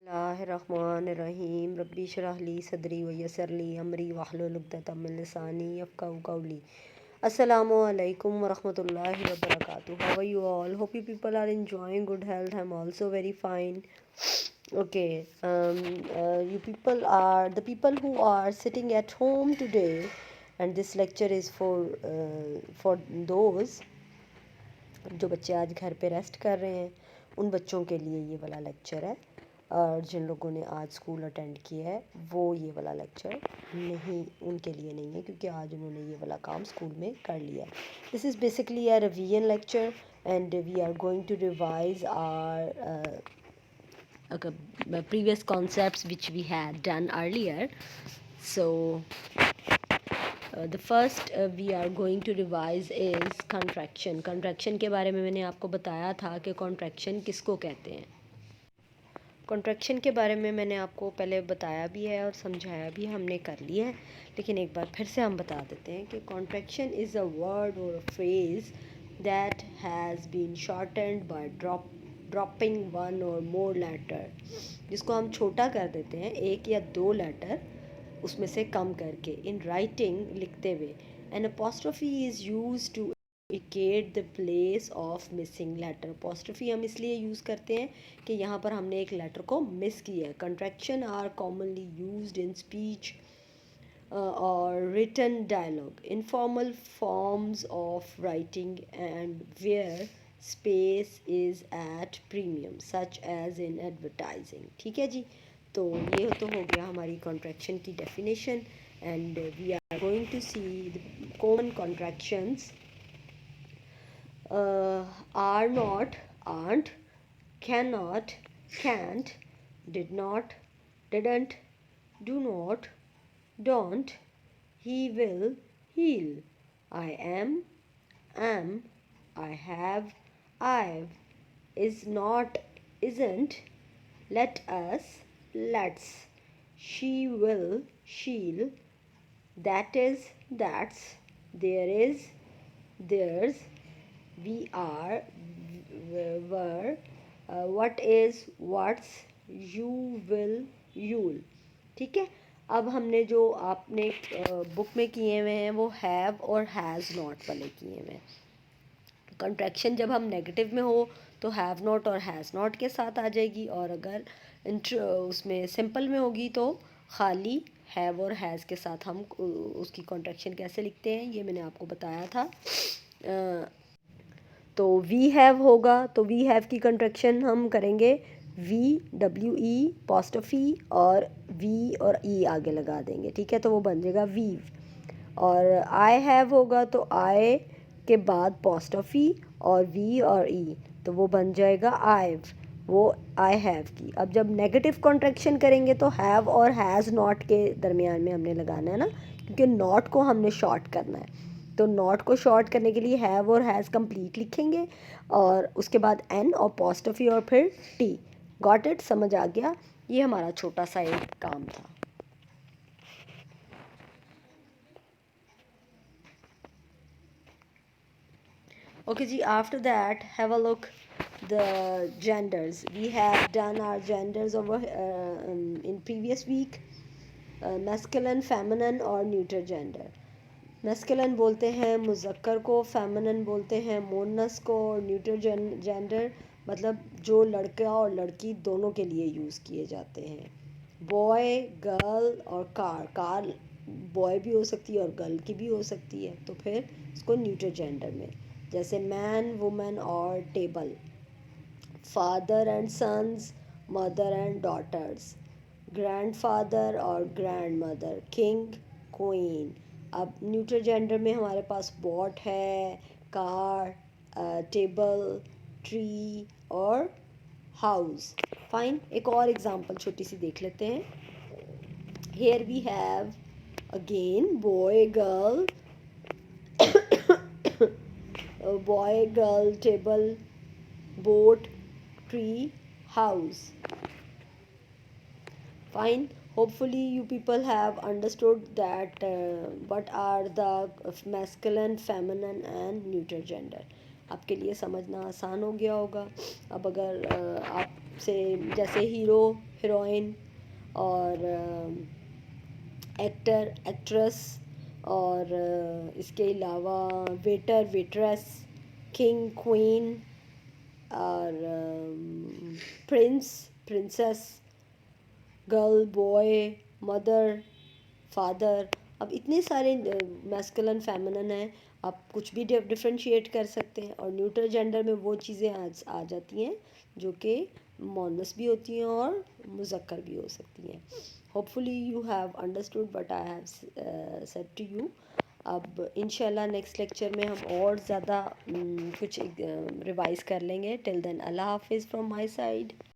बिस्मिल्लाहिर्रहमानिर्रहीम रब्बी शरह ली सदरी व यस्सिर ली अमरी वाहलुल उक़दतम मिन लिसानी यफ़क़हू क़ौली। अस्सलामु अलैकुम व रहमतुल्लाहि व बरकातुहू। How are you all? Hope you people are enjoying good health. I'm also very fine. Okay, you people are the people who are sitting at home today, and this lecture is for those जो बच्चे आज घर पे rest कर रहे हैं, उन बच्चों के लिए ये वाला लेक्चर है। और जिन लोगों ने आज स्कूल अटेंड किया है वो ये वाला लेक्चर नहीं, उनके लिए नहीं है, क्योंकि आज उन्होंने ये वाला काम स्कूल में कर लिया है। This is basically a revision lecture and we are going to revise our previous concepts which we had done earlier. So the first we are going to revise is contraction. Contraction के बारे में मैंने आपको बताया था कि contraction किसको कहते हैं। कॉन्ट्रैक्शन के बारे में मैंने आपको पहले बताया भी है और समझाया भी हमने कर लिया है, लेकिन एक बार फिर से हम बता देते हैं कि कॉन्ट्रैक्शन इज़ अ वर्ड और a phrase that has been shortened by dropping one और मोर लेटर, जिसको हम छोटा कर देते हैं एक या दो लेटर उसमें से कम करके इन राइटिंग लिखते हुए। An apostrophe is use to indicate the place of missing letter. apostrophe हम इसलिए यूज़ करते हैं कि यहाँ पर हमने एक लेटर को मिस किया है। contraction are commonly used in speech or written dialogue, informal forms of writing and where space is at premium such as in advertising. ठीक है जी, तो ये तो हो गया हमारी contraction की definition and we are going to see the common contractions. Are not, aren't, cannot, can't, did not, didn't, do not, don't, he will, he'll, I am, I have, I've, is not, isn't, let us, let's, she will, she'll, that is, that's, there is, there's, we are, were, what is, what's, you will, you'll। ठीक है, अब हमने जो आपने book में किए हुए हैं वो हैव और हैज़ नॉट वाले किए हुए हैं। कंट्रैक्शन जब हम नेगेटिव में हो तो हैव नॉट और हैज़ नॉट के साथ आ जाएगी, और अगर उसमें सिंपल में होगी तो खाली हैव और हैज़ के साथ हम उसकी कंट्रैक्शन कैसे लिखते हैं ये मैंने आपको बताया था। तो वी हैव होगा तो वी हैव की कंट्रैक्शन हम करेंगे VWE apostrophe और V और E आगे लगा देंगे, ठीक है, तो वो बन जाएगा वीव। और आई हैव होगा तो आई के बाद apostrophe और V और E, तो वो बन जाएगा आईव, वो आई हैव की। अब जब नेगेटिव कॉन्ट्रैक्शन करेंगे तो हैव और हैज़ नॉट के दरमियान में हमने लगाना है ना, क्योंकि नॉट को हमने शॉर्ट करना है। तो नॉट को शॉर्ट करने के लिए हैव और हैज़ कंप्लीट लिखेंगे और उसके बाद एन और apostrophe और फिर टी। Got it? समझ आ गया? ये हमारा छोटा सा एक काम था। Okay जी, after that have a look the genders. We have done our genders over in previous week. Masculine, feminine और neuter gender. मैस्कुलिन बोलते हैं मुज़क्कर को, फेमिनिन बोलते हैं मोनस को, और न्यूटर जेंडर मतलब जो लड़का और लड़की दोनों के लिए यूज़ किए जाते हैं। बॉय, गर्ल और कार बॉय भी हो सकती है और गर्ल की भी हो सकती है, तो फिर इसको न्यूटर जेंडर में, जैसे मैन, वुमेन और table. Father and sons, mother and daughters, grandfather और ग्रैंड मदर, किंग, क्वीन। अब न्यूट्रल जेंडर में हमारे पास बॉट है, कार, टेबल, ट्री और हाउस। फाइन, एक और एग्जांपल छोटी सी देख लेते हैं। Here we have again boy girl, boy girl, table, boat, tree, house. Fine. Hopefully you people have understood that what are the masculine, feminine and neuter gender. आपके लिए समझना आसान हो गया होगा। अब अगर आप से, जैसे हीरो, हीरोइन, और एक्टर, एक्ट्रेस, और इसके अलावा वेटर, वेट्रेस, किंग, क्वीन, और Prince, princess, girl, boy, mother, father. अब इतने सारे मैस्कुलिन फेमिनिन हैं, आप कुछ भी डिफरेंशिएट कर सकते हैं। और न्यूट्रल जेंडर में वो चीज़ें आ जाती हैं जो कि मोनस भी होती हैं और मुज़क्कर भी हो सकती हैं। Hopefully you have understood what I have said to you. अब इंशाल्लाह नेक्स्ट लेक्चर में हम और ज़्यादा कुछ रिवाइज़ कर लेंगे। टिल देन अल्लाह हाफिज़ फ्रॉम माय साइड।